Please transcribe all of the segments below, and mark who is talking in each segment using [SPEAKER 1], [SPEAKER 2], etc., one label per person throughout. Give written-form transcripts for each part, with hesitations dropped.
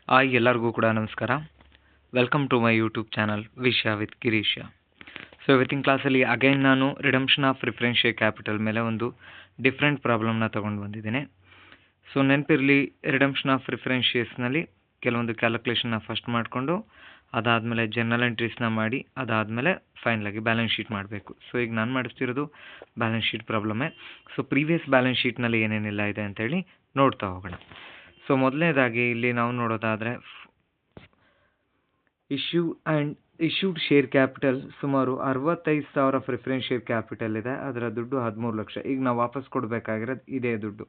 [SPEAKER 1] ಎಲ್ಲರಿಗೂ ಕೂಡ ನಮಸ್ಕಾರ. Welcome to my YouTube channel ವಿಷಯ ವಿತ್ ಗಿರೀಶ. ಸೊ ಇವತ್ತಿನ ಕ್ಲಾಸಲ್ಲಿ ಅಗೈನ್ ನಾನು redemption of preference share capital ಮೇಲೆ ಒಂದು ಡಿಫ್ರೆಂಟ್ ಪ್ರಾಬ್ಲಮ್ನ ತೊಗೊಂಡು ಬಂದಿದ್ದೀನಿ. ಸೊ ನೆನಪಿರಲಿ, ರಿಡಂಪ್ಷನ್ ಆಫ್ ಪ್ರಿಫರೆನ್ಸ್ ಶೇರ್ಸ್ನಲ್ಲಿ ಕೆಲವೊಂದು ಕ್ಯಾಲ್ಕುಲೇಷನ್ನ ಫಸ್ಟ್ ಮಾಡಿಕೊಂಡು ಅದಾದಮೇಲೆ ಜರ್ನಲ್ ಎಂಟ್ರೀಸ್ನ ಮಾಡಿ ಅದಾದಮೇಲೆ ಫೈನಲಾಗಿ ಬ್ಯಾಲೆನ್ಸ್ ಶೀಟ್ ಮಾಡಬೇಕು. ಸೊ ಈಗ ನಾನು ಮಾಡಿಸ್ತಿರೋದು ಬ್ಯಾಲೆನ್ಸ್ ಶೀಟ್ ಪ್ರಾಬ್ಲಮ್ಮೇ. ಸೊ ಪ್ರೀವಿಯಸ್ ಬ್ಯಾಲೆನ್ಸ್ ಶೀಟ್ನಲ್ಲಿ ಏನೇನೆಲ್ಲ ಇದೆ ಅಂತೇಳಿ ನೋಡ್ತಾ ಹೋಗೋಣ. ಸೊ ಮೊದಲನೇದಾಗಿ ಇಲ್ಲಿ ನಾವು ನೋಡೋದಾದರೆ ಇಶ್ಯೂಡ್ ಶೇರ್ ಕ್ಯಾಪಿಟಲ್ ಸುಮಾರು 65,000 ಪ್ರಿಫರೆನ್ಸ್ ಶೇರ್ ಕ್ಯಾಪಿಟಲ್ ಇದೆ. ಅದರ ದುಡ್ಡು 13 ಲಕ್ಷ. ಈಗ ನಾವು ವಾಪಸ್ ಕೊಡಬೇಕಾಗಿರೋದು ಇದೇ ದುಡ್ಡು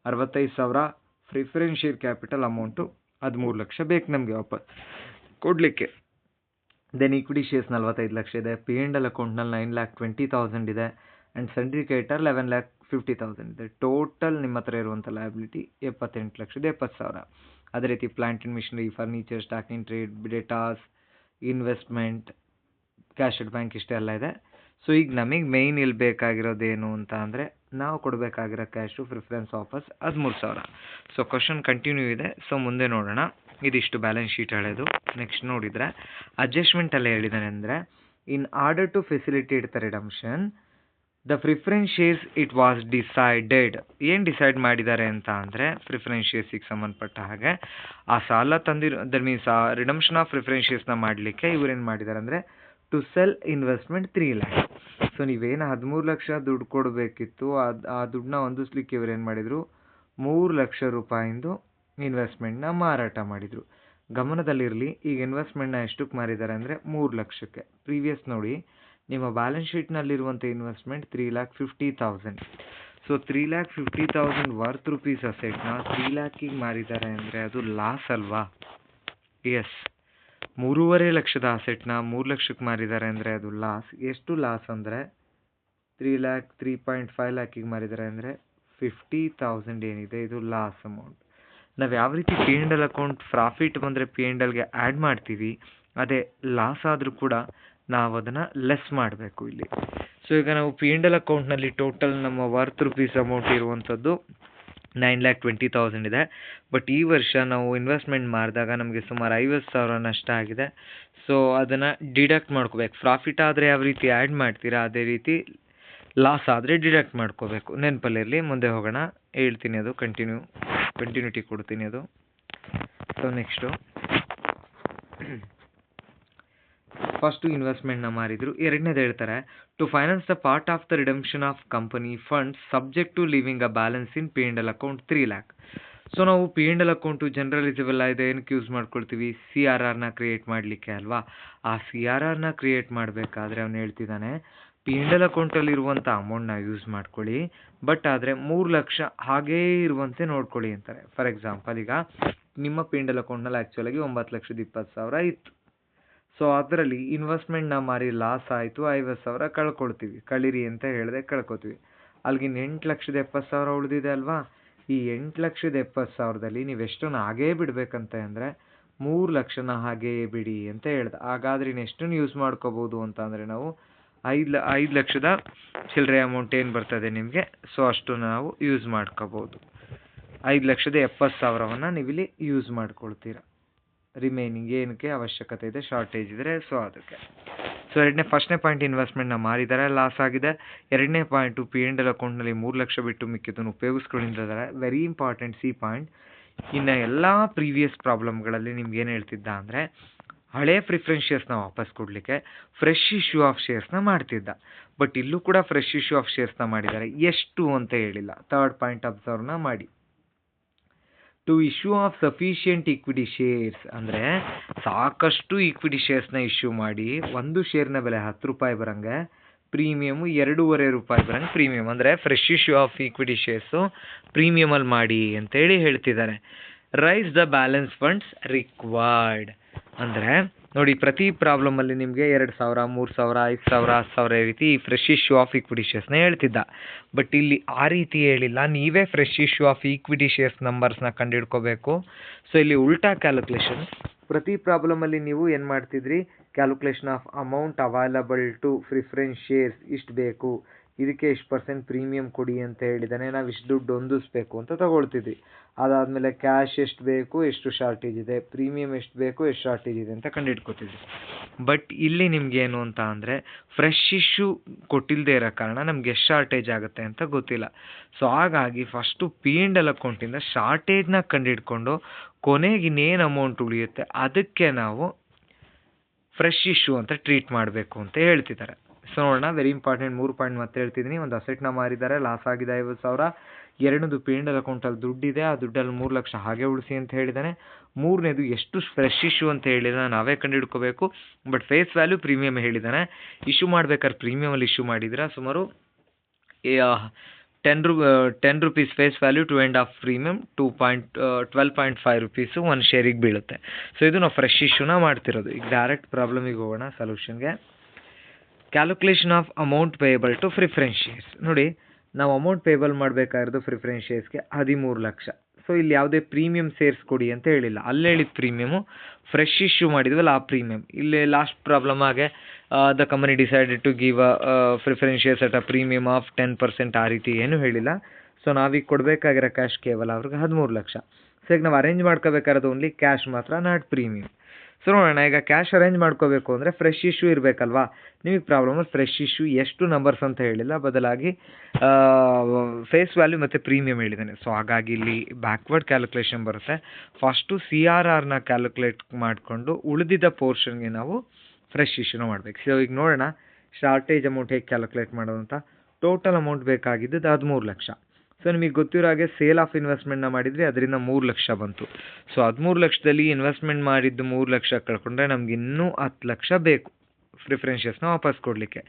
[SPEAKER 1] 65,000 preference share capital amount 13 lakh ಬೇಕು ನಮಗೆ ವಾಪಸ್ ಕೊಡಲಿಕ್ಕೆ. ದೆನ್ ಈಕ್ವಿಟಿ ಶೇರ್ಸ್ 45 ಲಕ್ಷ ಇದೆ. P&L ಅಕೌಂಟ್ನಲ್ಲಿ 9,20,000 ಇದೆ. ಆ್ಯಂಡ್ ಸಿಂಡಿಕೇಟರ್ 11,50,000 ಇದೆ. ಟೋಟಲ್ ನಿಮ್ಮ ಹತ್ರ ಇರುವಂಥ ಲಯಬಿಲಿಟಿ 78,70,000. ಅದೇ ರೀತಿ plant and machinery, furniture, stock in trade, debtors, investment, cash at bank ಇಷ್ಟೆಲ್ಲ ಇದೆ. ಸೊ ಈಗ ನಮಗೆ ಮೇಯ್ನ್ ಇಲ್ಲಿ ಬೇಕಾಗಿರೋದೇನು ಅಂತ ಅಂದರೆ ನಾವು ಕೊಡಬೇಕಾಗಿರೋ ಕ್ಯಾಶು ಪ್ರಿಫರೆನ್ಸ್ ವಾಪಸ್ 13,000. ಸೊ ಕ್ವಶನ್ ಕಂಟಿನ್ಯೂ ಇದೆ. ಸೊ ಮುಂದೆ ನೋಡೋಣ. ಇದಿಷ್ಟು ಬ್ಯಾಲೆನ್ಸ್ ಶೀಟ್ ಹೇಳೋದು. ನೆಕ್ಸ್ಟ್ ನೋಡಿದರೆ ಅಡ್ಜಸ್ಟ್ಮೆಂಟಲ್ಲಿ ಹೇಳಿದ್ದಾನೆ ಅಂದರೆ, in order to facilitate the redemption the preference shares it was decided. ಏನು ಡಿಸೈಡ್ ಮಾಡಿದ್ದಾರೆ ಅಂತ ಅಂದರೆ, ಪ್ರಿಫರೆನ್ಸ್ ಶೇರ್ಸಿಗೆ ಸಂಬಂಧಪಟ್ಟ ಹಾಗೆ ಆ ಸಾಲ ದಟ್ ಮೀನ್ಸ್ ಆ ರಿಡಂಪ್ಷನ್ ಆಫ್ ಪ್ರಿಫರೆನ್ಸ್ ಶೇರ್ಸ್ನ ಮಾಡಲಿಕ್ಕೆ ಇವರೇನು ಮಾಡಿದ್ದಾರೆ ಅಂದರೆ to sell investment 3 lakh. So ನೀವೇನು 13 ಲಕ್ಷ ದುಡ್ಡು ಕೊಡಬೇಕಿತ್ತು, ಆ ದುಡ್ಡನ್ನ ಹೊಂದಿಸ್ಲಿಕ್ಕೆ ಇವರೇನು ಮಾಡಿದರು, 3 ಲಕ್ಷ ರೂಪಾಯಿಂದು ಇನ್ವೆಸ್ಟ್ಮೆಂಟ್ನ ಮಾರಾಟ ಮಾಡಿದರು. ಗಮನದಲ್ಲಿರಲಿ, ಈಗ ಇನ್ವೆಸ್ಟ್ಮೆಂಟ್ನ ಎಷ್ಟಕ್ಕೆ ಮಾರಿದ್ದಾರೆ ಅಂದರೆ 3 ಲಕ್ಷಕ್ಕೆ. ಪ್ರೀವಿಯಸ್ ನೋಡಿ, ನಿಮ್ಮ ಬ್ಯಾಲೆನ್ಸ್ ಶೀಟ್ನಲ್ಲಿರುವಂಥ ಇನ್ವೆಸ್ಟ್ಮೆಂಟ್ 3,50,000. ಸೊ 3,50,000 ವರ್ತ್ ರುಪೀಸ್ ಅಸೆಟ್ನ 3 ಲ್ಯಾಕಿಗೆ ಮಾರಿದ್ದಾರೆ ಅಂದರೆ ಅದು ಲಾಸ್ ಅಲ್ವಾ? ಎಸ್. 3.5 ಲಕ್ಷದ ಅಸೆಟ್ನ 3 ಲಕ್ಷಕ್ಕೆ ಮಾರಿದ್ದಾರೆ ಅಂದರೆ ಅದು ಲಾಸ್. ಎಷ್ಟು ಲಾಸ್ ಅಂದರೆ 3.5 ಲ್ಯಾಕಿಗೆ ಮಾರಿದ್ದಾರೆ ಅಂದರೆ 50,000 ಏನಿದೆ ಇದು ಲಾಸ್ ಅಮೌಂಟ್. ನಾವು ಯಾವ ರೀತಿ P&L ಅಕೌಂಟ್ ಪ್ರಾಫಿಟ್ ಬಂದರೆ P&Lಗೆ ಆ್ಯಡ್ ಮಾಡ್ತೀವಿ, ಅದೇ ಲಾಸ್ ಆದರೂ ಕೂಡ ನಾವು ಅದನ್ನು ಲೆಸ್ ಮಾಡಬೇಕು ಇಲ್ಲಿ. ಸೊ ಈಗ ನಾವು P&L ಅಕೌಂಟ್ನಲ್ಲಿ ಟೋಟಲ್ ನಮ್ಮ ವರ್ತ್ ರುಪೀಸ್ ಅಮೌಂಟ್ ಇರುವಂಥದ್ದು 9,20,000 ಇದೆ. ಬಟ್ ಈ ವರ್ಷ ನಾವು ಇನ್ವೆಸ್ಟ್ಮೆಂಟ್ ಮಾಡಿದಾಗ ನಮಗೆ ಸುಮಾರು 50,000 ನಷ್ಟ ಆಗಿದೆ. ಸೊ ಅದನ್ನು ಡಿಡಕ್ಟ್ ಮಾಡ್ಕೋಬೇಕು. ಪ್ರಾಫಿಟ್ ಆದರೆ ಯಾವ ರೀತಿ ಆ್ಯಡ್ ಮಾಡ್ತೀರಾ ಅದೇ ರೀತಿ ಲಾಸ್ ಆದರೆ ಡಿಡಕ್ಟ್ ಮಾಡ್ಕೋಬೇಕು. ನೆನಪಲ್ಲಿರಲಿ. ಮುಂದೆ ಹೋಗೋಣ, ಹೇಳ್ತೀನಿ, ಅದು ಕಂಟಿನ್ಯೂಟಿ ಕೊಡ್ತೀನಿ ಅದು. ಸೊ ನೆಕ್ಸ್ಟು ಫಸ್ಟು ಇನ್ವೆಸ್ಟ್ಮೆಂಟ್ನ ಮಾರಿದ್ರು. ಎರಡನೇದು ಹೇಳ್ತಾರೆ, to finance the part of the redemption of company funds subject to leaving a balance in P&L account 3 lakh. So ನಾವು P&L ಅಕೌಂಟು ಜನರಲೈಸಬಲ್ ಇದೆ, ಏನಕ್ಕೆ ಯೂಸ್ ಮಾಡ್ಕೊಳ್ತೀವಿ? CRRನ ಕ್ರಿಯೇಟ್ ಮಾಡಲಿಕ್ಕೆ ಅಲ್ವಾ? ಆ CRRನ ಕ್ರಿಯೇಟ್ ಮಾಡಬೇಕಾದ್ರೆ ಅವನು ಹೇಳ್ತಿದ್ದಾನೆ, P&L ಅಕೌಂಟಲ್ಲಿರುವಂಥ ಅಮೌಂಟ್ನ ಯೂಸ್ ಮಾಡ್ಕೊಳ್ಳಿ, ಬಟ್ ಆದರೆ 3 ಲಕ್ಷ ಹಾಗೇ ಇರುವಂತೆ ನೋಡ್ಕೊಳ್ಳಿ ಅಂತಾರೆ. ಫಾರ್ ಎಕ್ಸಾಂಪಲ್, ಈಗ ನಿಮ್ಮ P&L ಅಕೌಂಟ್ನಲ್ಲಿ ಆ್ಯಕ್ಚುಲಾಗಿ 9,20,000 ಇತ್ತು. ಸೊ ಅದರಲ್ಲಿ ಇನ್ವೆಸ್ಟ್ಮೆಂಟ್ನ ಮಾರಿ ಲಾಸ್ ಆಯಿತು, 50,000 ಕಳ್ಕೊಳ್ತೀವಿ. ಕಳೀರಿ ಅಂತ ಹೇಳಿದೆ, ಕಳ್ಕೊತೀವಿ. ಅಲ್ಲಿಗಿನ 8,70,000 ಉಳಿದಿದೆ ಅಲ್ವಾ? ಈ 8,70,000ದಲ್ಲಿ ನೀವು ಎಷ್ಟನ್ನು ಹಾಗೇ ಬಿಡಬೇಕಂತ ಅಂದರೆ 3 ಲಕ್ಷನ ಹಾಗೇ ಬಿಡಿ ಅಂತ ಹೇಳ್ದೆ. ಹಾಗಾದ್ರೆ ಇನ್ನೆಷ್ಟನ್ನು ಯೂಸ್ ಮಾಡ್ಕೋಬೋದು ಅಂತ ಅಂದರೆ ನಾವು 5 ಲಕ್ಷದ ಚಿಲ್ಲರೆ ಅಮೌಂಟ್ ಏನು ಬರ್ತದೆ ನಿಮಗೆ, ಸೊ ಅಷ್ಟು ನಾವು ಯೂಸ್ ಮಾಡ್ಕೋಬೋದು. 5,70,000 ನೀವಿಲ್ಲಿ ಯೂಸ್ ಮಾಡ್ಕೊಳ್ತೀರ. ರಿಮೈನಿಂಗ್ ಏನಕ್ಕೆ ಅವಶ್ಯಕತೆ ಇದೆ, ಶಾರ್ಟೇಜ್ ಇದ್ದರೆ, ಸೊ ಅದಕ್ಕೆ. ಸೊ ಫಸ್ಟ್ನೇ ಪಾಯಿಂಟ್, ಇನ್ವೆಸ್ಟ್ಮೆಂಟ್ನ ಮಾರಿದ್ದಾರೆ, ಲಾಸ್ ಆಗಿದೆ. ಎರಡನೇ ಪಾಯಿಂಟು, P&L ಅಕೌಂಟ್ನಲ್ಲಿ 3 ಲಕ್ಷ ಬಿಟ್ಟು ಮಿಕ್ಕಿದ್ದನ್ನು ಉಪಯೋಗಿಸ್ಕೊಂಡಿದ್ದಾರೆ. Very important C point. ಇನ್ನು ಎಲ್ಲ ಪ್ರೀವಿಯಸ್ ಪ್ರಾಬ್ಲಮ್ಗಳಲ್ಲಿ ನಿಮ್ಗೆ ಏನು ಹೇಳ್ತಿದ್ದ ಅಂದರೆ, ಹಳೆ ಪ್ರಿಫರೆನ್ಸ್ ಶೇರ್ಸ್ನ ವಾಪಸ್ ಕೊಡಲಿಕ್ಕೆ ಫ್ರೆಶ್ ಇಶ್ಯೂ ಆಫ್ ಶೇರ್ಸ್ನ ಮಾಡ್ತಿದ್ದ. ಬಟ್ ಇಲ್ಲೂ ಕೂಡ ಫ್ರೆಶ್ ಇಶ್ಯೂ ಆಫ್ ಶೇರ್ಸ್ನ ಮಾಡಿದ್ದಾರೆ. ಎಷ್ಟು ಅಂತ ಹೇಳಿಲ್ಲ. ಥರ್ಡ್ ಪಾಯಿಂಟ್ ಅಬ್ಸರ್ವ್ನ ಮಾಡಿ. To issue of sufficient equity shares ಅಂದರೆ ಸಾಕಷ್ಟು ಈಕ್ವಿಟಿ ಶೇರ್ಸ್ನ ಇಶ್ಯೂ ಮಾಡಿ ಒಂದು ಶೇರ್ನ ಬೆಲೆ 10 ರೂಪಾಯಿ ಬರಂಗೆ, ಪ್ರೀಮಿಯಮು 2.5 ರೂಪಾಯಿ ಬರಂಗೆ ಪ್ರೀಮಿಯಮ್ ಅಂದರೆ fresh issue of equity shares ಪ್ರೀಮಿಯಮಲ್ಲಿ ಮಾಡಿ ಅಂತೇಳಿ ಹೇಳ್ತಿದ್ದಾರೆ. Raise the balance funds required ಅಂದರೆ ನೋಡಿ, ಪ್ರತಿ ಪ್ರಾಬ್ಲಮಲ್ಲಿ ನಿಮಗೆ 2,000, 3,000, 5,000, 10,000 ರೀತಿ ಈ ಫ್ರೆಶ್ ಇಶ್ಯೂ ಆಫ್ ಈಕ್ವಿಟಿ ಶೇರ್ಸ್ನ ಹೇಳ್ತಿದ್ದ. ಬಟ್ ಇಲ್ಲಿ ಆ ರೀತಿ ಹೇಳಿಲ್ಲ, ನೀವೇ fresh issue of equity shares ನಂಬರ್ಸ್ನ ಕಂಡುಹಿಡ್ಕೋಬೇಕು. ಸೊ ಇಲ್ಲಿ ಉಲ್ಟಾ ಕ್ಯಾಲ್ಕುಲೇಷನ್. ಪ್ರತಿ ಪ್ರಾಬ್ಲಮಲ್ಲಿ ನೀವು ಏನು ಮಾಡ್ತಿದ್ರಿ, calculation of amount available to preference shares ಇಷ್ಟು ಬೇಕು, ಇದಕ್ಕೆ ಇಷ್ಟು ಪರ್ಸೆಂಟ್ ಪ್ರೀಮಿಯಂ ಕೊಡಿ ಅಂತ ಹೇಳಿದ್ದಾನೆ, ನಾವು ಇಷ್ಟು ದುಡ್ಡು ಹೊಂದಿಸ್ಬೇಕು ಅಂತ ತಗೊಳ್ತಿದ್ವಿ. ಅದಾದಮೇಲೆ ಕ್ಯಾಶ್ ಎಷ್ಟು ಬೇಕು, ಎಷ್ಟು ಶಾರ್ಟೇಜ್ ಇದೆ, ಪ್ರೀಮಿಯಂ ಎಷ್ಟು ಬೇಕು, ಎಷ್ಟು ಶಾರ್ಟೇಜ್ ಇದೆ ಅಂತ ಕಂಡುಹಿಡ್ಕೊತಿದ್ವಿ. ಬಟ್ ಇಲ್ಲಿ ನಿಮ್ಗೇನು ಅಂತ ಅಂದರೆ ಫ್ರೆಶ್ ಇಶ್ಯೂ ಕೊಟ್ಟಿಲ್ಲದೆ ಇರೋ ಕಾರಣ ನಮ್ಗೆ ಎಷ್ಟು ಶಾರ್ಟೇಜ್ ಆಗುತ್ತೆ ಅಂತ ಗೊತ್ತಿಲ್ಲ. ಸೊ ಹಾಗಾಗಿ ಫಸ್ಟು P&L ಅಕೌಂಟಿಂದ ಶಾರ್ಟೇಜ್ನ ಕಂಡುಹಿಡ್ಕೊಂಡು ಕೊನೆಗೆ ಇನ್ನೇನು ಅಮೌಂಟ್ ಉಳಿಯುತ್ತೆ ಅದಕ್ಕೆ ನಾವು ಫ್ರೆಶ್ ಇಶ್ಯೂ ಅಂತ ಟ್ರೀಟ್ ಮಾಡಬೇಕು ಅಂತ ಹೇಳ್ತಿದ್ದಾರೆ. ಸೊ ನೋಡೋಣ, ವೆರಿ ಇಂಪಾರ್ಟೆಂಟ್ 3 ಪಾಯಿಂಟ್ ಮತ್ತೆ ಹೇಳ್ತಿದ್ದೀನಿ. ಒಂದು ಅಸೆಟ್ನ ಮಾರಿದ್ದಾರೆ, ಲಾಸ್ ಆಗಿದೆ 50,000. ಎರಡನೇದು P&L ಅಕೌಂಟಲ್ಲಿ ದುಡ್ಡಿದೆ, ಆ ದುಡ್ಡಲ್ಲಿ 3 ಲಕ್ಷ ಹಾಗೆ ಉಳಿಸಿ ಅಂತ ಹೇಳಿದ್ದಾನೆ. ಮೂರನೇದು ಎಷ್ಟು ಫ್ರೆಶ್ ಇಶ್ಯೂ ಅಂತ ಹೇಳಿದಾನೆ ನಾವೇ ಕಂಡುಹಿಡ್ಕೋಬೇಕು. ಬಟ್ ಫೇಸ್ ವ್ಯಾಲ್ಯೂ ಪ್ರೀಮಿಯಮ್ ಹೇಳಿದ್ದಾನೆ. ಇಶ್ಯೂ ಮಾಡ್ಬೇಕಾದ್ರೆ ಪ್ರೀಮಿಯಮಲ್ಲಿ ಇಶ್ಯೂ ಮಾಡಿದ್ರೆ ಸುಮಾರು 10 rupees face value 2.5 premium 12.5 rupees ಒಂದು ಶೇರಿಗೆ ಬೀಳುತ್ತೆ. ಸೊ ಇದು ನಾವು ಫ್ರೆಶ್ ಇಶ್ಯೂನ ಮಾಡ್ತಿರೋದು. ಈಗ ಡೈರೆಕ್ಟ್ ಪ್ರಾಬ್ಲಮಿಗೆ ಹೋಗೋಣ, ಸೊಲ್ಯೂಷನ್ಗೆ. Calculation of amount payable to preference shares. ನೋಡಿ, ನಾವು ಅಮೌಂಟ್ ಪೇಬಲ್ ಮಾಡಬೇಕಾಗಿರೋದು ಪ್ರಿಫರೆನ್ಸ್ ಶೇರ್ಸ್ಗೆ 13 ಲಕ್ಷ. ಸೊ ಇಲ್ಲಿ ಯಾವುದೇ ಪ್ರೀಮಿಯಂ ಸೇರ್ಸ್ ಕೊಡಿ ಅಂತ ಹೇಳಿಲ್ಲ, ಅಲ್ಲಿ ಹೇಳಿದ ಪ್ರೀಮಿಯಮು ಫ್ರೆಶ್ ಇಶ್ಯೂ ಮಾಡಿದ್ವಲ್ಲ ಆ ಪ್ರೀಮಿಯಂ. ಇಲ್ಲಿ ಲಾಸ್ಟ್ ಪ್ರಾಬ್ಲಮ್ ಆಗಿ the company decided to give preference shares at a premium of 10%, ಆ ರೀತಿ ಏನೂ ಹೇಳಿಲ್ಲ. ಸೊ ನಾವೀಗ ಕೊಡಬೇಕಾಗಿರೋ ಕ್ಯಾಶ್ ಕೇವಲ ಅವ್ರಿಗೆ 13 ಲಕ್ಷ. ಸೊ ಈಗ ನಾವು ಅರೇಂಜ್ ಮಾಡ್ಕೋಬೇಕಾಗಿರೋದು ಓನ್ಲಿ ಕ್ಯಾಶ್ ಮಾತ್ರ, ನಾಟ್ ಪ್ರೀಮಿಯಂ. ಸೊ ನೋಡೋಣ, ಈಗ ಕ್ಯಾಶ್ ಅರೇಂಜ್ ಮಾಡ್ಕೋಬೇಕು ಅಂದರೆ ಫ್ರೆಶ್ ಇಶ್ಯೂ ಇರಬೇಕಲ್ವಾ. ನಿಮಗೆ ಪ್ರಾಬ್ಲಮಲ್ಲಿ ಫ್ರೆಶ್ ಇಶ್ಯೂ ಎಷ್ಟು ನಂಬರ್ಸ್ ಅಂತ ಹೇಳಿಲ್ಲ, ಬದಲಾಗಿ ಫೇಸ್ ವ್ಯಾಲ್ಯೂ ಮತ್ತು ಪ್ರೀಮಿಯಂ ಹೇಳಿದ್ದಾನೆ. ಸೊ ಹಾಗಾಗಿ ಇಲ್ಲಿ ಬ್ಯಾಕ್ವರ್ಡ್ ಕ್ಯಾಲ್ಕುಲೇಷನ್ ಬರುತ್ತೆ. ಫಸ್ಟು CRRನ ಕ್ಯಾಲ್ಕುಲೇಟ್ ಮಾಡಿಕೊಂಡು ಉಳಿದಿದ್ದ ಪೋರ್ಷನ್ಗೆ ನಾವು ಫ್ರೆಶ್ ಇಶ್ಯೂನ ಮಾಡಬೇಕು. ಸೊ ಈಗ ನೋಡೋಣ ಶಾರ್ಟೇಜ್ ಅಮೌಂಟ್ ಹೇಗೆ ಕ್ಯಾಲ್ಕುಲೇಟ್ ಮಾಡೋದು ಅಂತ. ಟೋಟಲ್ ಅಮೌಂಟ್ ಬೇಕಾಗಿದ್ದು 13 ಲಕ್ಷ. ಸೊ ನಿಮಗೆ ಗೊತ್ತಿರೋ ಹಾಗೆ ಸೇಲ್ ಆಫ್ ಇನ್ವೆಸ್ಟ್ಮೆಂಟ್ನ ಮಾಡಿದರೆ ಅದರಿಂದ 3 ಲಕ್ಷ ಬಂತು. ಸೊ 13 ಲಕ್ಷದಲ್ಲಿ ಇನ್ವೆಸ್ಟ್ಮೆಂಟ್ ಮಾಡಿದ್ದು 3 ಲಕ್ಷ ಕಳ್ಕೊಂಡ್ರೆ ನಮ್ಗೆ ಇನ್ನೂ 10 ಲಕ್ಷ ಬೇಕು ಪ್ರಿಫರೆನ್ಸ್ ಶೇರ್ಸ್ನ ವಾಪಸ್ ಕೊಡಲಿಕ್ಕೆ.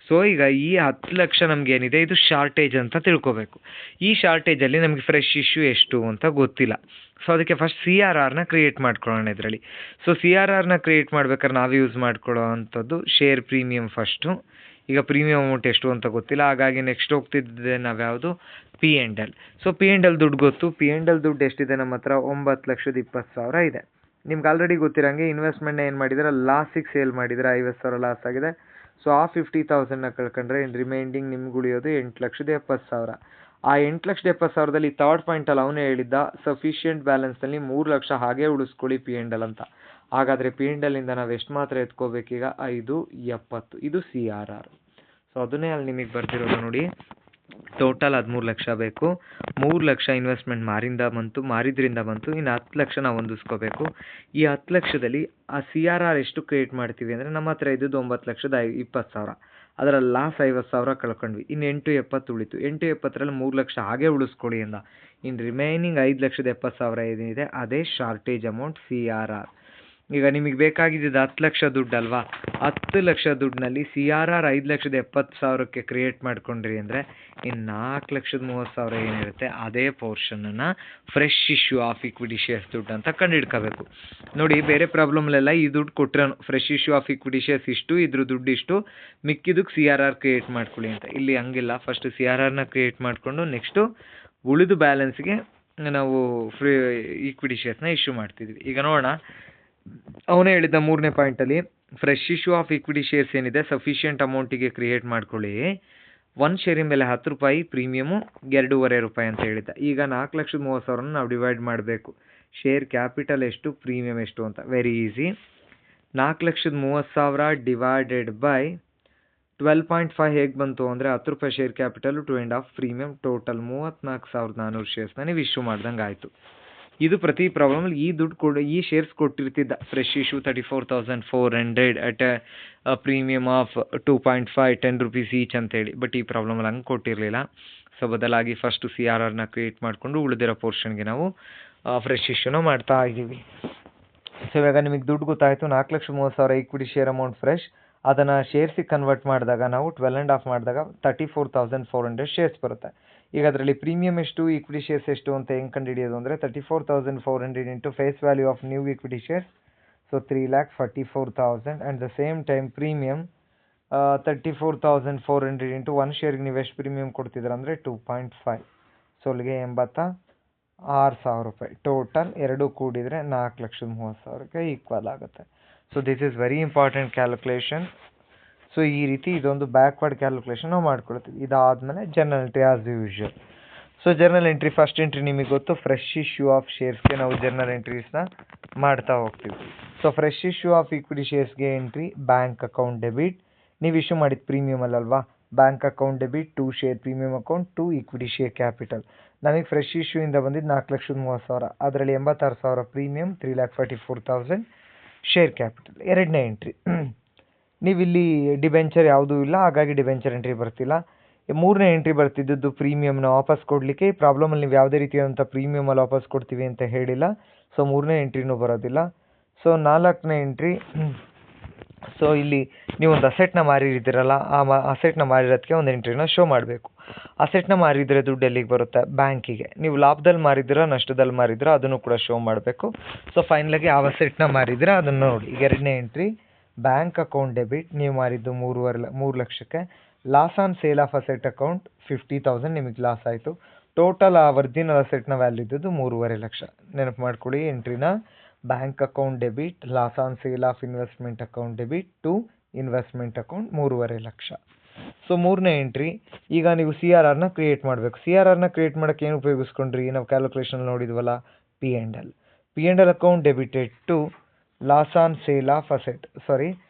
[SPEAKER 1] ಸೊ ಈಗ ಈ 10 ಲಕ್ಷ ನಮ್ಗೆ ಏನಿದೆ ಇದು ಶಾರ್ಟೇಜ್ ಅಂತ ತಿಳ್ಕೊಬೇಕು. ಈ ಶಾರ್ಟೇಜಲ್ಲಿ ನಮಗೆ ಫ್ರೆಶ್ ಇಶ್ಯೂ ಎಷ್ಟು ಅಂತ ಗೊತ್ತಿಲ್ಲ. ಸೊ ಅದಕ್ಕೆ ಫಸ್ಟ್ CRRನ ಕ್ರಿಯೇಟ್ ಮಾಡ್ಕೊಳ್ಳೋಣ ಇದರಲ್ಲಿ. ಸೊ CRRನ ಕ್ರಿಯೇಟ್ ಮಾಡ್ಬೇಕಾದ್ರೆ ನಾವು ಯೂಸ್ ಮಾಡ್ಕೊಳ್ಳೋ ಅಂಥದ್ದು ಶೇರ್ ಪ್ರೀಮಿಯಂ ಫಸ್ಟು. ಈಗ ಪ್ರೀಮಿಯಂ ಅಮೌಂಟ್ ಎಷ್ಟು ಅಂತ ಗೊತ್ತಿಲ್ಲ, ಹಾಗಾಗಿ ನೆಕ್ಸ್ಟ್ ಹೋಗ್ತಿದ್ದೆ ನಾವು ಯಾವುದು P&L. ಸೊ P&L ದುಡ್ಡು ಗೊತ್ತು. P&L ದುಡ್ಡು ಎಷ್ಟಿದೆ ನಮ್ಮ ಹತ್ರ, 9,20,000 ಇದೆ. ನಿಮ್ಗೆ ಆಲ್ರೆಡಿ ಗೊತ್ತಿರೋಂಗೆ ಇನ್ವೆಸ್ಟ್ಮೆಂಟ್ನ ಏನು ಮಾಡಿದರೆ ಲಾಸಿಗೆ ಸೇಲ್ ಮಾಡಿದರೆ 50,000 ಲಾಸ್ ಆಗಿದೆ. ಸೊ ಆ 50,000ನ ಕಳ್ಕೊಂಡ್ರೆ ರಿಮೈಂಡಿಂಗ್ ನಿಮ್ಗೆ ಉಳಿಯೋದು 8,70,000. ಆ 8,70,000ದಲ್ಲಿ ಥರ್ಡ್ ಪಾಯಿಂಟಲ್ಲಿ ಅವನೇ ಹೇಳಿದ್ದ ಸಫಿಷಿಯೆಂಟ್ ಬ್ಯಾಲೆನ್ಸ್ನಲ್ಲಿ 3 ಲಕ್ಷ ಹಾಗೆ ಉಳಿಸ್ಕೊಳ್ಳಿ P&L ಅಂತ. ಹಾಗಾದರೆ P&Lನಿಂದ ನಾವು ಎಷ್ಟು ಮಾತ್ರ ಎತ್ಕೋಬೇಕೀಗ, 5,70. ಇದು CRR. ಸೊ ಅದನ್ನೇ ಅಲ್ಲಿ ನಿಮಗೆ ಬರ್ತಿರೋದು ನೋಡಿ. ಟೋಟಲ್ 13 ಲಕ್ಷ ಬೇಕು. 3 ಲಕ್ಷ ಇನ್ವೆಸ್ಟ್ಮೆಂಟ್ ಮಾರಿದ್ರಿಂದ ಬಂತು. ಇನ್ನು 10 ಲಕ್ಷ ನಾವು ಹೊಂದಿಸ್ಕೋಬೇಕು. ಈ 10 ಲಕ್ಷದಲ್ಲಿ ಆ CRR ಎಷ್ಟು ಕ್ರಿಯೇಟ್ ಮಾಡ್ತೀವಿ ಅಂದರೆ ನಮ್ಮ ಹತ್ರ ಇದ್ದದ್ದು 9,20,000. ಅದರಲ್ಲಿ ಲಾಸ್ 50,000 ಕಳ್ಕೊಂಡ್ವಿ. ಇನ್ನು 8,70,000 ಉಳಿತು. 8,70,000ರಲ್ಲಿ 3 ಲಕ್ಷ ಹಾಗೆ ಉಳಿಸ್ಕೊಳ್ಳಿ ಅಂದ. ಇನ್ನು ರಿಮೈನಿಂಗ್ 5,70,000 ಏನಿದೆ ಅದೇ ಶಾರ್ಟೇಜ್ ಅಮೌಂಟ್ CRR. ಈಗ ನಿಮಗೆ ಬೇಕಾಗಿದ್ದು 10 ಲಕ್ಷ ದುಡ್ಡು ಅಲ್ವಾ, 10 ಲಕ್ಷ ದುಡ್ಡಿನಲ್ಲಿ CRR 5,70,000ಕ್ಕೆ ಕ್ರಿಯೇಟ್ ಮಾಡ್ಕೊಂಡ್ರಿ ಅಂದರೆ ಇನ್ನು 4,30,000 ಏನಿರುತ್ತೆ ಅದೇ ಪೋರ್ಷನನ್ನು fresh issue of equity shares ದುಡ್ಡು ಅಂತ ಕಂಡುಹಿಡ್ಕೋಬೇಕು. ನೋಡಿ, ಬೇರೆ ಪ್ರಾಬ್ಲಮ್ಲೆಲ್ಲ ಈ ದುಡ್ಡು ಕೊಟ್ಟರೆ fresh issue of equity shares ಇಷ್ಟು, ಇದ್ರ ದುಡ್ಡು ಇಷ್ಟು, ಮಿಕ್ಕಿದ್ದಕ್ಕೆ CRR ಕ್ರಿಯೇಟ್ ಮಾಡ್ಕೊಳ್ಳಿ ಅಂತ. ಇಲ್ಲಿ ಹಂಗಿಲ್ಲ, ಫಸ್ಟ್ CRRನ ಕ್ರಿಯೇಟ್ ಮಾಡಿಕೊಂಡು ನೆಕ್ಸ್ಟು ಉಳಿದು ಬ್ಯಾಲೆನ್ಸ್ಗೆ ನಾವು ಈಕ್ವಿಟಿ ಶೇರ್ಸ್ನ ಇಶ್ಯೂ ಮಾಡ್ತಿದ್ವಿ. ಈಗ ನೋಡೋಣ, ಅವನೇ ಹೇಳಿದ್ದ 3ನೇ ಪಾಯಿಂಟಲ್ಲಿ fresh issue of equity shares ಏನಿದೆ ಸಫಿಷಿಯೆಂಟ್ ಅಮೌಂಟಿಗೆ ಕ್ರಿಯೇಟ್ ಮಾಡ್ಕೊಳ್ಳಿ. 1 ಶೇರಿನ ಮೇಲೆ 10 ರೂಪಾಯಿ, ಪ್ರೀಮಿಯಮು 2.5 ರೂಪಾಯಿ ಅಂತ ಹೇಳಿದ್ದ. ಈಗ 4,30,000 ನಾವು ಡಿವೈಡ್ ಮಾಡಬೇಕು. ಶೇರ್ ಕ್ಯಾಪಿಟಲ್ ಎಷ್ಟು, ಪ್ರೀಮಿಯಮ್ ಎಷ್ಟು ಅಂತ. Very easy. 4,30,000 ಡಿವೈಡೆಡ್ ಬೈ 12.5 ಹೇಗೆ ಬಂತು ಅಂದರೆ 10 ರೂಪಾಯಿ ಶೇರ್ ಕ್ಯಾಪಿಟಲು, 2.5 ಪ್ರೀಮಿಯಮ್, ಟೋಟಲ್ 34,400 ಶೇರ್ಸ್ನ ನೀವು ಇಶ್ಯೂ ಮಾಡ್ದಂಗೆ ಆಯಿತು. ಇದು ಪ್ರತಿ ಪ್ರಾಬ್ಲಮಲ್ಲಿ ಈ ಶೇರ್ಸ್ ಕೊಟ್ಟಿರ್ತಿದ್ದ fresh issue 34,400 at a premium of 2.5 10 rupees each ಅಂತೇಳಿ. ಬಟ್ ಈ ಪ್ರಾಬ್ಲಮಲ್ಲಿ ಹಂಗೆ ಕೊಟ್ಟಿರಲಿಲ್ಲ. ಸೊ ಬದಲಾಗಿ ಫಸ್ಟು CRRನ ಕ್ರಿಯೇಟ್ ಮಾಡಿಕೊಂಡು ಉಳಿದಿರೋ ಪೋರ್ಷನ್ಗೆ ನಾವು ಫ್ರೆಶ್ ಇಶ್ಯೂನ ಮಾಡ್ತಾ ಇದ್ದೀವಿ. ಸೊ ಇವಾಗ ನಿಮಗೆ ದುಡ್ಡು ಗೊತ್ತಾಯಿತು. 4,30,000 ಈಕ್ವಿಟಿ ಶೇರ್ ಅಮೌಂಟ್ ಫ್ರೆಶ್. ಅದನ್ನು ಶೇರ್ಸಿಗೆ ಕನ್ವರ್ಟ್ ಮಾಡಿದಾಗ ನಾವು 12.5 ಮಾಡಿದಾಗ 34,400 ಶೇರ್ಸ್ ಬರುತ್ತೆ. ಈಗ ಅದರಲ್ಲಿ ಪ್ರೀಮಿಯಮ್ ಎಷ್ಟು, ಈಕ್ವಿಟಿ ಶೇರ್ಸ್ ಎಷ್ಟು ಅಂತ ಹೆಂಗೆ ಕಂಡುಹಿಡಿಯೋದು ಅಂದರೆ 34,400 into face value of new equity shares. So 3,44,000 and the same time premium 34,400 into 1 ಶೇರ್ಗೆ ನೀವು ಎಷ್ಟು ಪ್ರೀಮಿಯಮ್ ಕೊಡ್ತಿದ್ದೀರ ಅಂದರೆ 2.5. ಸೊ ಅಲ್ಲಿಗೆ 86,000 ರೂಪಾಯಿ. ಟೋಟಲ್ ಎರಡು ಕೂಡಿದರೆ 4,30,000ಕ್ಕೆ ಈಕ್ವಲ್ ಆಗುತ್ತೆ. So this is very important calculation. So ಈ ರೀತಿ ಇದೊಂದು ಬ್ಯಾಕ್ವರ್ಡ್ ಕ್ಯಾಲ್ಕುಲೇಷನ್ ನಾವು ಮಾಡ್ಕೊಳ್ತೀವಿ. ಇದಾದಮೇಲೆ journal entry as usual. So journal entry first entry ನಿಮಗೆ ಗೊತ್ತು, ಫ್ರೆಶ್ ಇಶ್ಯೂ ಆಫ್ ಶೇರ್ಸ್ಗೆ ನಾವು ಜರ್ನಲ್ ಎಂಟ್ರೀಸ್ನ ಮಾಡ್ತಾ ಹೋಗ್ತೀವಿ. So fresh issue of equity ಶೇರ್ಸ್ಗೆ ಎಂಟ್ರಿ ಬ್ಯಾಂಕ್ ಅಕೌಂಟ್ ಡೆಬಿಟ್. ನೀವು ಇಶ್ಯೂ ಮಾಡಿದ ಪ್ರೀಮಿಯಮ್ ಅಲ್ಲಲ್ವಾ, bank account debit to share premium account to equity share capital. ನಮಗೆ ಫ್ರೆಶ್ ಇಶ್ಯೂ ಇಂದ ಬಂದಿದ್ದು 4,30,000. ಅದರಲ್ಲಿ 86,000 ಪ್ರೀಮಿಯಮ್, 3,44,000 ಶೇರ್ ಕ್ಯಾಪಿಟಲ್. ಎರಡನೇ ಎಂಟ್ರಿ, ನೀವಿಲ್ಲಿ ಡಿಬೆಂಚರ್ ಯಾವುದೂ ಇಲ್ಲ, ಹಾಗಾಗಿ ಡಿಬೆಂಚರ್ ಎಂಟ್ರಿ ಬರ್ತಿಲ್ಲ. ಮೂರನೇ ಎಂಟ್ರಿ ಬರ್ತಿದ್ದದ್ದು ಪ್ರೀಮಿಯಮ್ನ ವಾಪಸ್ ಕೊಡಲಿಕ್ಕೆ. ಈ ಪ್ರಾಬ್ಲಮಲ್ಲಿ ನೀವು ಯಾವುದೇ ರೀತಿಯಾದಂಥ ಪ್ರೀಮಿಯಮಲ್ಲಿ ವಾಪಸ್ ಕೊಡ್ತೀವಿ ಅಂತ ಹೇಳಿಲ್ಲ, ಸೊ ಮೂರನೇ ಎಂಟ್ರಿನೂ ಬರೋದಿಲ್ಲ. ಸೊ ನಾಲ್ಕನೇ ಎಂಟ್ರಿ, ಸೊ ಇಲ್ಲಿ ನೀವು ಒಂದು ಅಸೆಟ್ನ ಮಾರಿದ್ದೀರಲ್ಲ, ಆ ಅಸೆಟ್ನ ಮಾರಿರೋದಕ್ಕೆ ಒಂದು ಎಂಟ್ರಿನ ಶೋ ಮಾಡಬೇಕು. ಅಸೆಟ್ನ ಮಾರಿದರೆ ದುಡ್ಡು ಎಲ್ಲಿಗೆ ಬರುತ್ತೆ, ಬ್ಯಾಂಕಿಗೆ. ನೀವು ಲಾಭದಲ್ಲಿ ಮಾರಿದ್ದೀರಾ ನಷ್ಟದಲ್ಲಿ ಮಾರಿದ್ದೀರಾ ಅದನ್ನು ಕೂಡ ಶೋ ಮಾಡಬೇಕು. ಸೊ ಫೈನಲಾಗಿ ಯಾವ ಅಸೆಟ್ನ ಮಾರಿದ್ದೀರಾ ಅದನ್ನು ನೋಡಿ. ಈಗ ಎರಡನೇ ಎಂಟ್ರಿ ಬ್ಯಾಂಕ್ ಅಕೌಂಟ್ ಡೆಬಿಟ್, ನೀವು ಮಾರಿದ್ದು 3 ಲಕ್ಷಕ್ಕೆ. Loss on sale of asset account 50,000 ನಿಮಗೆ ಲಾಸ್ ಆಯಿತು. ಟೋಟಲ್ ಆ ಒರಿಜಿನಲ್ ಅಸೆಟ್ನ ವ್ಯಾಲ್ಯೂ ಇದ್ದದ್ದು 3.5 ಲಕ್ಷ. ನೆನಪು ಮಾಡ್ಕೊಳ್ಳಿ ಎಂಟ್ರಿನ, bank account debit, loss on sale of investment account debit to investment account 3.5 ಲಕ್ಷ. ಸೊ ಮೂರನೇ ಎಂಟ್ರಿ, ಈಗ ನೀವು CRRನ ಕ್ರಿಯೇಟ್ ಮಾಡಬೇಕು. CRRನ ಕ್ರಿಯೇಟ್ ಮಾಡೋಕ್ಕೆ ಏನು ಉಪಯೋಗಿಸ್ಕೊಂಡ್ರಿ, ನಾವು ಕ್ಯಾಲ್ಕುಲೇಷನ್ ನೋಡಿದ್ವಲ್ಲ, P&L. P&L account debited to loss on sale of asset.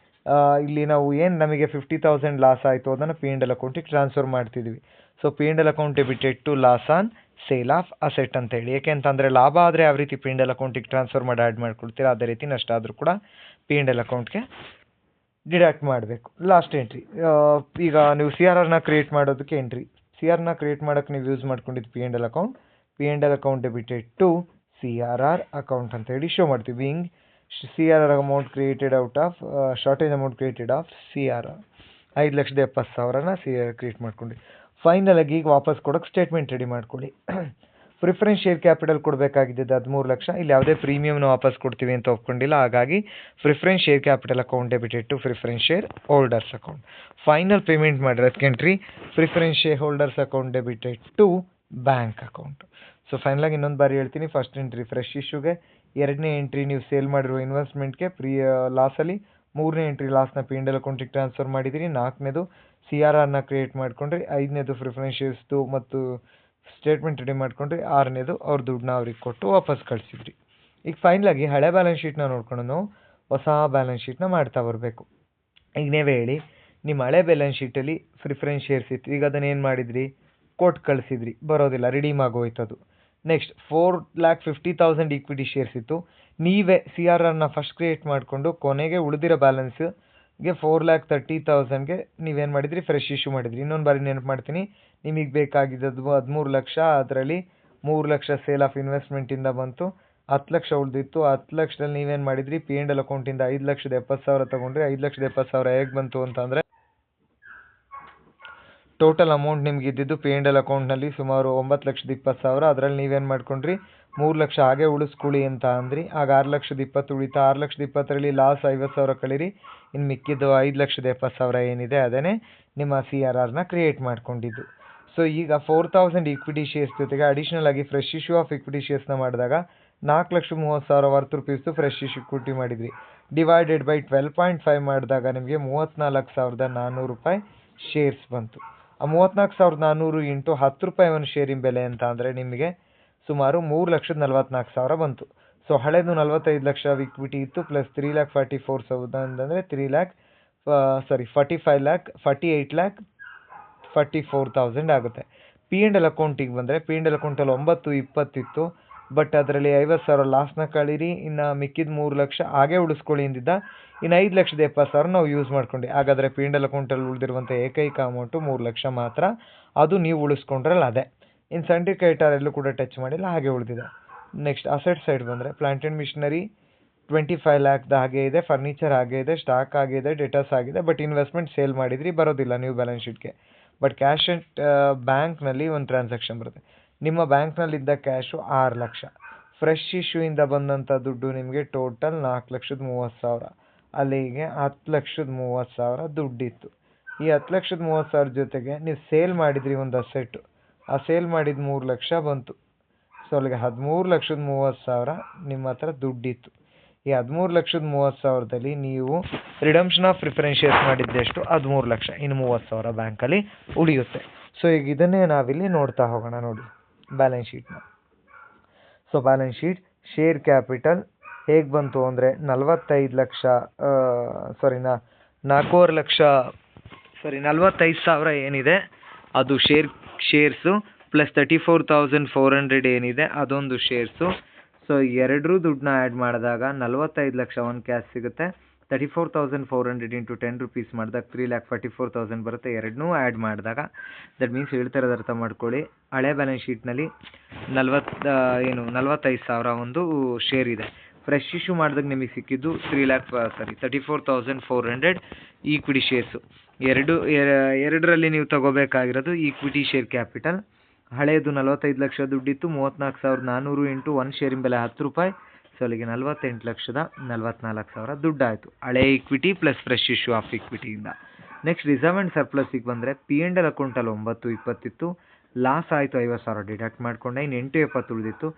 [SPEAKER 1] ಇಲ್ಲಿ ನಾವು ಏನು ನಮಗೆ 50,000 ಲಾಸ್ ಆಯಿತು ಅದನ್ನು P&L ಅಕೌಂಟಿಗೆ ಟ್ರಾನ್ಸ್ಫರ್ ಮಾಡ್ತಿದ್ವಿ. So P&L account debited to loss on sale of asset ಅಂತ ಹೇಳಿ. ಏಕೆಂತಂದರೆ ಲಾಭ ಆದರೆ ಯಾವ ರೀತಿ P&L ಅಕೌಂಟಿಗೆ ಟ್ರಾನ್ಸ್ಫರ್ ಮಾಡಿ ಆ್ಯಡ್ ಮಾಡ್ಕೊಳ್ತೀರಾ, ಅದೇ ರೀತಿ ನಷ್ಟ ಆದರೂ ಕೂಡ P&L ಅಕೌಂಟ್ಗೆ ಡಿಡಕ್ಟ್ ಮಾಡಬೇಕು. ಲಾಸ್ಟ್ ಎಂಟ್ರಿ, ಈಗ ನೀವು CRRನ ಕ್ರಿಯೇಟ್ ಮಾಡೋದಕ್ಕೆ ಎಂಟ್ರಿ. CRನ ಕ್ರಿಯೇಟ್ ಮಾಡೋಕ್ಕೆ ನೀವು ಯೂಸ್ ಮಾಡ್ಕೊಂಡಿದ್ದು P&L account. P&L account debited to CRR account ಅಂತ ಹೇಳಿ ಶೋ ಮಾಡ್ತೀವಿ. ಹಿಂಗೆ CRR amount created out of shortage amount created of CRR 5,70,000ನ CRR ಕ್ರಿಯೇಟ್ ಮಾಡ್ಕೊಂಡ್ವಿ. ಫೈನಲಾಗಿ ಈಗ ವಾಪಸ್ ಕೊಡೋಕ್ಕೆ ಸ್ಟೇಟ್ಮೆಂಟ್ ರೆಡಿ ಮಾಡ್ಕೊಳ್ಳಿ. ಪ್ರಿಫರೆನ್ಸ್ ಶೇರ್ ಕ್ಯಾಪಿಟಲ್ ಕೊಡಬೇಕಾಗಿದ್ದು 13 ಲಕ್ಷ. ಇಲ್ಲಿ ಯಾವುದೇ ಪ್ರೀಮಿಯಮ್ನ ವಾಪಸ್ ಕೊಡ್ತೀವಿ ಅಂತ ಒಪ್ಕೊಂಡಿಲ್ಲ, ಹಾಗಾಗಿ preference share capital account debited to preference share holders account. Final payment ಮಾಡಿರೋದಕ್ಕೆ entry preference share holders account debited to bank account. So ಫೈನಲಾಗಿ ಇನ್ನೊಂದು ಬಾರಿ ಹೇಳ್ತೀನಿ, ಫಸ್ಟ್ ಎಂಟ್ರಿ ಫ್ರೆಶ್ ಇಶ್ಯೂಗೆ, ಎರಡನೇ ಎಂಟ್ರಿ ನೀವು ಸೇಲ್ ಮಾಡಿರುವ ಇನ್ವೆಸ್ಟ್ಮೆಂಟ್ಗೆ ಲಾಸಲ್ಲಿ, ಮೂರನೇ ಎಂಟ್ರಿ ಲಾಸ್ನ P&L ಅಕೌಂಟಿಗೆ ಟ್ರಾನ್ಸ್ಫರ್ ಮಾಡಿದ್ದೀರಿ, ನಾಲ್ಕನೇದು CRRನ ಕ್ರಿಯೇಟ್ ಮಾಡ್ಕೊಂಡ್ರಿ, ಐದನೇದು ಪ್ರಿಫರೆನ್ಸ್ ಶೇರ್ಸ್ದು ಮತ್ತು ಸ್ಟೇಟ್ಮೆಂಟ್ ರೆಡಿ ಮಾಡ್ಕೊಂಡ್ರಿ, ಆರನೇದು ಅವ್ರ ದುಡ್ಡನ್ನ ಅವ್ರಿಗೆ ಕೊಟ್ಟು ವಾಪಸ್ ಕಳಿಸಿದ್ರಿ. ಈಗ ಫೈನಲಾಗಿ ಹಳೆ ಬ್ಯಾಲೆನ್ಸ್ ಶೀಟ್ನ ನೋಡ್ಕೊಂಡು ನಾವು ಹೊಸ ಬ್ಯಾಲೆನ್ಸ್ ಶೀಟ್ನ ಮಾಡ್ತಾ ಬರಬೇಕು. ಈಗ ನೀವೇ ಹೇಳಿ, ನಿಮ್ಮ ಹಳೆ ಬ್ಯಾಲೆನ್ಸ್ ಶೀಟಲ್ಲಿ ಪ್ರಿಫರೆನ್ಸ್ ಶೇರ್ಸ್ ಇತ್ತು, ಈಗ ಅದನ್ನು ಏನು ಮಾಡಿದ್ರಿ, ಕೊಟ್ಟು ಕಳಿಸಿದ್ರಿ, ಬರೋದಿಲ್ಲ, ರಿಡೀಮ್ ಆಗೋಯ್ತದು. ನೆಕ್ಸ್ಟ್ 4,50,000 ಈಕ್ವಿಟಿ ಶೇರ್ಸ್ ಇತ್ತು, ನೀವೇ CRRನ ಫಸ್ಟ್ ಕ್ರಿಯೇಟ್ ಮಾಡಿಕೊಂಡು ಕೊನೆಗೆ ಉಳಿದಿರೋ ಬ್ಯಾಲೆನ್ಸ್ಗೆ 4,30,000ಗೆ ನೀವೇನು ಮಾಡಿದ್ರಿ, ಫ್ರೆಶ್ ಇಶ್ಯೂ ಮಾಡಿದ್ರಿ. ಇನ್ನೊಂದು ಬಾರಿ ನೆನಪು ಮಾಡ್ತೀನಿ, ನಿಮಗೆ ಬೇಕಾಗಿದ್ದು 13 ಲಕ್ಷ, ಅದರಲ್ಲಿ 3 ಲಕ್ಷ ಸೇಲ್ ಆಫ್ ಇನ್ವೆಸ್ಟ್ಮೆಂಟಿಂದ ಬಂತು, 10 ಲಕ್ಷ ಉಳಿದಿತ್ತು. 10 ಲಕ್ಷದಲ್ಲಿ ನೀವೇನು ಮಾಡಿದ್ರಿ, P&L ಅಕೌಂಟಿಂದ 5,70,000 ತೊಗೊಂಡ್ರಿ. 5,70,000 ಹೇಗೆ ಬಂತು ಅಂತಂದರೆ, ಟೋಟಲ್ ಅಮೌಂಟ್ ನಿಮ್ಗೆ ಇದ್ದಿದ್ದು P&L ಅಕೌಂಟ್ನಲ್ಲಿ ಸುಮಾರು 9,20,000. ಅದರಲ್ಲಿ ನೀವೇನು ಮಾಡ್ಕೊಂಡ್ರಿ, 3 ಲಕ್ಷ ಹಾಗೆ ಉಳಿಸ್ಕೊಳ್ಳಿ ಅಂತ ಅಂದ್ರಿ. ಆಗ 6,20,000 ಉಳಿತಾ. 6,20,000ರಲ್ಲಿ ಲಾಸ್ 50,000 ಕಳೀರಿ, ಇನ್ನು ಮಿಕ್ಕಿದ್ದು 5,70,000 ಏನಿದೆ ಅದೇ ನಿಮ್ಮ CRRನ ಕ್ರಿಯೇಟ್ ಮಾಡ್ಕೊಂಡಿದ್ದು. ಸೊ ಈಗ 4,000 ಈಕ್ವಿಟಿ ಶೇರ್ಸ್ ಜೊತೆಗೆ ಅಡಿಷನಲ್ ಆಗಿ ಫ್ರೆಶ್ ಇಶ್ಯೂ ಆಫ್ ಈಕ್ವಿಟಿ ಶೇರ್ಸ್ನ ಮಾಡಿದಾಗ 4,30,000 ವರ್ತ್ ರುಪೀಸ್ದು ಫ್ರೆಶ್ ಇಕ್ವಿಟಿ ಮಾಡಿದ್ರಿ. ಡಿವೈಡೆಡ್ ಬೈ 12.5 ಮಾಡಿದಾಗ ನಿಮಗೆ 34,400 ರೂಪಾಯಿ ಶೇರ್ಸ್ ಬಂತು. ಆ 34,400 ಇಂಟು 10 ರೂಪಾಯಿ ಒಂದು ಶೇರಿನ ಬೆಲೆ ಅಂತ ಅಂದರೆ ನಿಮಗೆ ಸುಮಾರು 3,44,000 ಬಂತು. ಸೊ ಹಳೆದು 45 ಲಕ್ಷ ಈಕ್ವಿಟಿ ಇತ್ತು, ಪ್ಲಸ್ 3,44,000 ಅಂದರೆ 48,44,000 ಆಗುತ್ತೆ. P&L ಅಕೌಂಟಿಗೆ ಬಂದರೆ P&L ಅಕೌಂಟಲ್ಲಿ 9,20 ಇತ್ತು, ಬಟ್ ಅದರಲ್ಲಿ 50,000 ಲಾಸ್ನ ಕಳೀರಿ, ಇನ್ನು ಮಿಕ್ಕಿದ 3 ಲಕ್ಷ ಹಾಗೆ ಉಳಿಸ್ಕೊಳ್ಳಿ ಎಂದಿದ್ದ. ಇನ್ನು 5,70,000 ನಾವು ಯೂಸ್ ಮಾಡ್ಕೊಂಡು, ಹಾಗಾದರೆ P&L ಅಕೌಂಟಲ್ಲಿ ಉಳಿದಿರುವಂಥ ಏಕೈಕ ಅಮೌಂಟು 3 ಲಕ್ಷ ಮಾತ್ರ, ಅದು ನೀವು ಉಳಿಸ್ಕೊಂಡ್ರಲ್ಲ ಅದೇ. ಇನ್ನು ಸಿಂಡಿಕೇಟರ್ ಎಲ್ಲೂ ಕೂಡ ಟಚ್ ಮಾಡಿಲ್ಲ, ಹಾಗೆ ಉಳಿದಿದೆ. ನೆಕ್ಸ್ಟ್ ಅಸೆಟ್ ಸೈಡ್ ಬಂದರೆ ಪ್ಲಾಂಟ್ ಆ್ಯಂಡ್ ಮಿಷನರಿ 25 ಲ್ಯಾಕ್ದು ಹಾಗೆ ಇದೆ, ಫರ್ನಿಚರ್ ಹಾಗೆ ಇದೆ, ಸ್ಟಾಕ್ ಆಗಿದೆ, ಡೇಟಾಸ್ ಆಗಿದೆ, ಬಟ್ ಇನ್ವೆಸ್ಟ್ಮೆಂಟ್ ಸೇಲ್ ಮಾಡಿದ್ರಿ, ಬರೋದಿಲ್ಲ ನೀವು ಬ್ಯಾಲೆನ್ಸ್ ಶೀಟ್ಗೆ. ಬಟ್ ಕ್ಯಾಶ್ ಅಂಡ್ ಬ್ಯಾಂಕ್ನಲ್ಲಿ ಒಂದು ಟ್ರಾನ್ಸಾಕ್ಷನ್ ಬರುತ್ತೆ. ನಿಮ್ಮ ಬ್ಯಾಂಕ್ನಲ್ಲಿದ್ದ ಕ್ಯಾಶು 6 ಲಕ್ಷ. ಫ್ರೆಶ್ ಇಶ್ಯೂಯಿಂದ ಬಂದಂಥ ದುಡ್ಡು ನಿಮಗೆ ಟೋಟಲ್ 4,30,000. ಅಲ್ಲಿಗೆ 10,30,000 ದುಡ್ಡಿತ್ತು. ಈ 10,30,000 ಜೊತೆಗೆ ನೀವು ಸೇಲ್ ಮಾಡಿದ್ರಿ ಒಂದು ಅಸೆಟ್ಟು, ಆ ಸೇಲ್ ಮಾಡಿದ 3 ಲಕ್ಷ ಬಂತು. ಸೊ ಅಲ್ಲಿಗೆ 13,30,000 ನಿಮ್ಮ ಹತ್ರ ದುಡ್ಡಿತ್ತು. ಈ 13,30,000ದಲ್ಲಿ ನೀವು ರಿಡಂಪ್ಷನ್ ಆಫ್ ಪ್ರಿಫರೆನ್ಸ್ ಶೇರ್ಸ್ ಮಾಡಿದ್ದೆಷ್ಟು 13 ಲಕ್ಷ. ಇನ್ನು 30,000 ಬ್ಯಾಂಕಲ್ಲಿ ಉಳಿಯುತ್ತೆ. ಸೊ ಈಗ ಇದನ್ನೇ ನಾವಿಲ್ಲಿ ನೋಡ್ತಾ ಹೋಗೋಣ ನೋಡಿ ಬ್ಯಾಲೆನ್ಸ್ ಶೀಟ್ನ. So balance sheet share capital ಹೇಗೆ ಬಂತು ಅಂದರೆ 45,000 ಏನಿದೆ ಅದು ಶೇರ್ಸು ಪ್ಲಸ್ 34,400 ಏನಿದೆ ಅದೊಂದು ಶೇರ್ಸು. ಸೊ ಎರಡರೂ ದುಡ್ಡನ್ನ ಆ್ಯಡ್ ಮಾಡಿದಾಗ 45 ಲಕ್ಷ ಒಂದು ಕ್ಯಾಶ್ ಸಿಗುತ್ತೆ. 34,400 ಇಂಟು 10 ರೂಪೀಸ್ ಮಾಡಿದಾಗ 3,44,000 ಬರುತ್ತೆ. ಎರಡನ್ನೂ ಆ್ಯಡ್ ಮಾಡಿದಾಗ ದಟ್ ಮೀನ್ಸ್ ಹೇಳ್ತಾ ಇರೋದು ಅರ್ಥ ಮಾಡ್ಕೊಳ್ಳಿ. ಹಳೆ ಬ್ಯಾಲೆನ್ಸ್ ಶೀಟ್ನಲ್ಲಿ 45,000 ಒಂದು ಶೇರ್ ಇದೆ. ಫ್ರೆಶ್ ಇಶ್ಯೂ ಮಾಡಿದಾಗ ನಿಮಗೆ ಸಿಕ್ಕಿದ್ದು 34,400 ಈಕ್ವಿಟಿ ಶೇರ್ಸು. ಎರಡರಲ್ಲಿ ನೀವು ತಗೋಬೇಕಾಗಿರೋದು ಈಕ್ವಿಟಿ ಶೇರ್ ಕ್ಯಾಪಿಟಲ್. ಹಳೆಯದು 45 ಲಕ್ಷ ದುಡ್ಡಿತ್ತು. 34,400 ಇಂಟು ಒಂದು ಶೇರಿನ ಬೆಲೆ 10 ರೂಪಾಯಿ. ಸೊ ಅಲ್ಲಿಗೆ 48,44,000 ದುಡ್ಡಾಯಿತು ಹಳೆ equity plus fresh issue of ಈಕ್ವಿಟಿಯಿಂದ. ನೆಕ್ಸ್ಟ್ ರಿಸರ್ವ್ ಆ್ಯಂಡ್ ಸರ್ಪ್ಲಸ್ಸಿಗೆ ಬಂದರೆ P&L ಅಕೌಂಟಲ್ಲಿ 920 ಇತ್ತು. ಲಾಸ್ ಆಯಿತು 50,000 ಡಿಡಕ್ಟ್ ಮಾಡಿಕೊಂಡೆ. ಇನ್ನು 870 ಉಳಿದಿತ್ತು.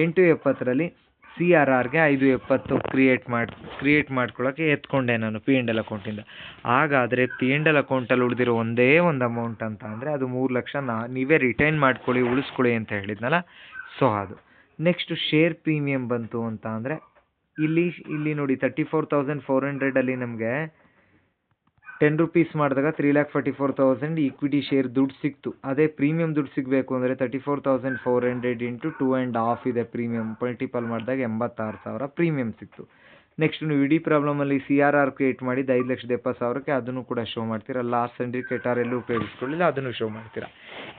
[SPEAKER 1] 870ರಲ್ಲಿ CRRಗೆ 570 ಕ್ರಿಯೇಟ್ ಮಾಡ್ಕೊಳ್ಳೋಕ್ಕೆ ಎತ್ಕೊಂಡೆ ನಾನು P&L ಅಕೌಂಟಿಂದ. ಹಾಗಾದರೆ P&L ಅಕೌಂಟಲ್ಲಿ ಉಳಿದಿರೋ ಒಂದೇ ಒಂದು ಅಮೌಂಟ್ ಅಂತ ಅಂದರೆ ಅದು 3 ಲಕ್ಷ ನೀವೇ ರಿಟೈನ್ ಮಾಡ್ಕೊಳ್ಳಿ ಉಳಿಸ್ಕೊಳ್ಳಿ ಅಂತ ಹೇಳಿದ್ನಲ್ಲ. ಸೊ ಅದು ನೆಕ್ಸ್ಟ್ ಶೇರ್ ಪ್ರೀಮಿಯಂ ಬಂತು ಅಂತ ಅಂದರೆ ಇಲ್ಲಿ ನೋಡಿ 34,400ಅಲ್ಲಿ ನಮಗೆ 10 ರೂಪೀಸ್ ಮಾಡಿದಾಗ 3,44,000 ಈಕ್ವಿಟಿ ಶೇರ್ ದುಡ್ಡು ಸಿಕ್ತು. ಅದೇ ಪ್ರೀಮಿಯಂ ದುಡ್ಡು ಸಿಗಬೇಕು ಅಂದರೆ 34,400 ಇಂಟು 2.5 ಇದೆ ಪ್ರೀಮಿಯಂ. ಮಲ್ಟಿಪಲ್ ಮಾಡಿದಾಗ 86,000 ಪ್ರೀಮಿಯಂ ಸಿಕ್ತು. ನೆಕ್ಸ್ಟ್ ನೀವು ಇಡೀ ಪ್ರಾಬ್ಲಮಲ್ಲಿ CRR ಕ್ರಿಯೇಟ್ ಮಾಡಿದ್ದು 5,70,000ಕ್ಕೆ ಅದನ್ನು ಕೂಡ ಶೋ ಮಾಡ್ತೀರಾ. ಲಾಸ್ ಸಿಂಡಿಕೇಟರ್ ಎಲ್ಲೂ ಉಪಯೋಗಿಸ್ಕೊಳ್ಳಿಲ್ಲ ಅದನ್ನು ಶೋ ಮಾಡ್ತೀರಾ.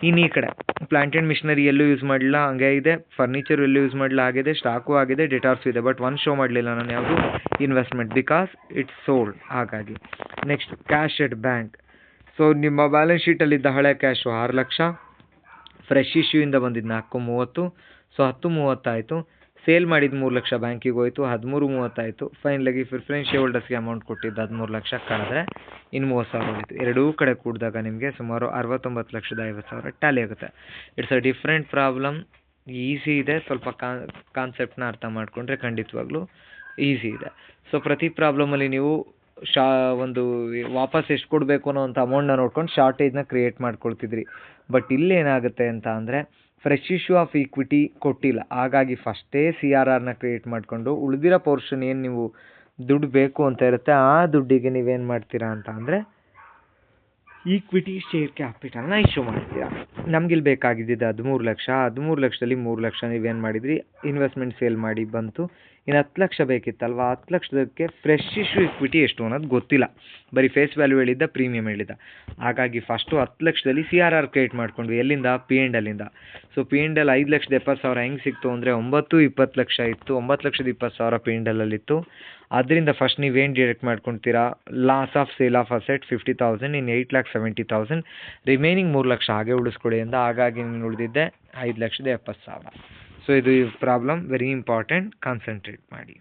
[SPEAKER 1] ಇನ್ನು ಈ ಕಡೆ ಪ್ಲಾಂಟ್ ಆ್ಯಂಡ್ ಮಿಷನರಿ ಎಲ್ಲೂ ಯೂಸ್ ಮಾಡಲಿಲ್ಲ ಹಂಗೆ ಇದೆ. ಫರ್ನಿಚರ್ ಎಲ್ಲೂ ಯೂಸ್ ಮಾಡಲಿಲ್ಲ ಆಗಿದೆ. ಸ್ಟಾಕು ಆಗಿದೆ. ಡೆಟಾರ್ಸು ಇದೆ. ಬಟ್ ಒಂದು ಶೋ ಮಾಡಲಿಲ್ಲ ನಾನು ಯಾವುದು ಇನ್ವೆಸ್ಟ್ಮೆಂಟ್ ಬಿಕಾಸ್ ಇಟ್ಸ್ ಸೋಲ್ಡ್ ಹಾಗಾಗಿ. ನೆಕ್ಸ್ಟ್ ಕ್ಯಾಶ್ ಎಟ್ ಬ್ಯಾಂಕ್. ಸೊ ನಿಮ್ಮ ಬ್ಯಾಲೆನ್ಸ್ ಶೀಟಲ್ಲಿದ್ದ ಹಳೆ ಕ್ಯಾಶು 6 ಲಕ್ಷ. ಫ್ರೆಶ್ ಇಶ್ಯೂಯಿಂದ ಬಂದಿದ್ದು 430. ಸೊ 1030 ಆಯಿತು. ಸೇಲ್ ಮಾಡಿದ್ದು 3 ಲಕ್ಷ ಬ್ಯಾಂಕಿಗೆ ಹೋಯಿತು. 1330 ಆಯಿತು. ಫೈನಲಾಗಿ ಪ್ರಿಫರೆನ್ಸ್ ಶೇರ್ ಹೋಲ್ಡರ್ಸ್ಗೆ ಅಮೌಂಟ್ ಕೊಟ್ಟಿದ್ದು 13 ಲಕ್ಷ ಕಳೆದ್ರೆ ಇನ್ನು 30,000 ಉಳಿತು. ಎರಡೂ ಕಡೆ ಕೂಡಿದಾಗ ನಿಮಗೆ ಸುಮಾರು 69,50,000 ಟ್ಯಾಲಿ ಆಗುತ್ತೆ. It's a different problem. Easy ಇದೆ. ಸ್ವಲ್ಪ ಕಾನ್ಸೆಪ್ಟ್ನ ಅರ್ಥ ಮಾಡಿಕೊಂಡ್ರೆ ಖಂಡಿತವಾಗ್ಲೂ ಈಸಿ ಇದೆ. ಸೊ ಪ್ರತಿ ಪ್ರಾಬ್ಲಮಲ್ಲಿ ನೀವು ಒಂದು ವಾಪಸ್ ಎಷ್ಟು ಕೊಡಬೇಕು ಅನ್ನೋ ಅಂತ ಅಮೌಂಟ್ನ ನೋಡ್ಕೊಂಡು ಶಾರ್ಟೇಜ್ನ ಕ್ರಿಯೇಟ್ ಮಾಡ್ಕೊಳ್ತಿದ್ರಿ. ಬಟ್ ಇಲ್ಲೇನಾಗುತ್ತೆ ಅಂತ ಅಂದರೆ ಫ್ರೆಶ್ ಇಶ್ಯೂ ಆಫ್ ಈಕ್ವಿಟಿ ಕೊಟ್ಟಿಲ್ಲ. ಹಾಗಾಗಿ ಫಸ್ಟೇ CRRನ ಕ್ರಿಯೇಟ್ ಮಾಡಿಕೊಂಡು ಉಳಿದಿರೋ ಪೋರ್ಷನ್ ಏನು ನೀವು ದುಡ್ಡು ಬೇಕು ಅಂತ ಇರುತ್ತೆ ಆ ದುಡ್ಡಿಗೆ ನೀವೇನು ಮಾಡ್ತೀರಾ ಅಂತ ಅಂದರೆ ಈಕ್ವಿಟಿ ಶೇರ್ ಕ್ಯಾಪಿಟಲ್ನ ಇಶ್ಯೂ ಮಾಡ್ತೀರಾ. ನಮ್ಗಿಲ್ಲಿ ಬೇಕಾಗಿದ್ದು 13 ಲಕ್ಷ. 13 ಲಕ್ಷದಲ್ಲಿ 3 ಲಕ್ಷ ನೀವೇನು ಮಾಡಿದ್ರಿ ಇನ್ವೆಸ್ಟ್ಮೆಂಟ್ ಸೇಲ್ ಮಾಡಿ ಬಂತು. ಇನ್ನು 10 ಲಕ್ಷ ಬೇಕಿತ್ತಲ್ವ. 10 ಲಕ್ಷದಕ್ಕೆ ಫ್ರೆಶ್ ಇಶ್ಯೂ ಈಕ್ವಿಟಿ ಎಷ್ಟು ಅನ್ನೋದು ಗೊತ್ತಿಲ್ಲ. ಬರೀ ಫೇಸ್ ವ್ಯಾಲ್ಯೂ ಹೇಳಿದ್ದ ಪ್ರೀಮಿಯಂ ಹೇಳಿದ್ದ. ಹಾಗಾಗಿ ಫಸ್ಟು 10 ಲಕ್ಷದಲ್ಲಿ CRR ಕ್ರಿಯೇಟ್ ಮಾಡ್ಕೊಂಡ್ವಿ. ಎಲ್ಲಿಂದ P&Lಯಿಂದ. ಸೊ P&L 5,70,000 ಹೆಂಗೆ ಸಿಕ್ತು ಅಂದರೆ 920 ಲಕ್ಷ ಇತ್ತು. 9,20,000 P&Lಲ್ಲಿತ್ತು. ಅದರಿಂದ ಫಸ್ಟ್ ನೀವೇನು ಡಿಡಕ್ಟ್ ಮಾಡ್ಕೊತೀರಾ loss of sale of asset 50,000 ಇನ್ನು 8,70,000 ರಿಮೈನಿಂಗ್ 3 ಲಕ್ಷ ಹಾಗೆ ಉಳಿಸ್ಕೊಳ್ಳಿ ಅಂತ. ಹಾಗಾಗಿ ನೀನು ಉಳಿದಿದ್ದೆ 5,70,000. ಸೊ ಇದು ಈ ಪ್ರಾಬ್ಲಮ್ ವೆರಿ ಇಂಪಾರ್ಟೆಂಟ್. ಕಾನ್ಸಂಟ್ರೇಟ್ ಮಾಡಿ.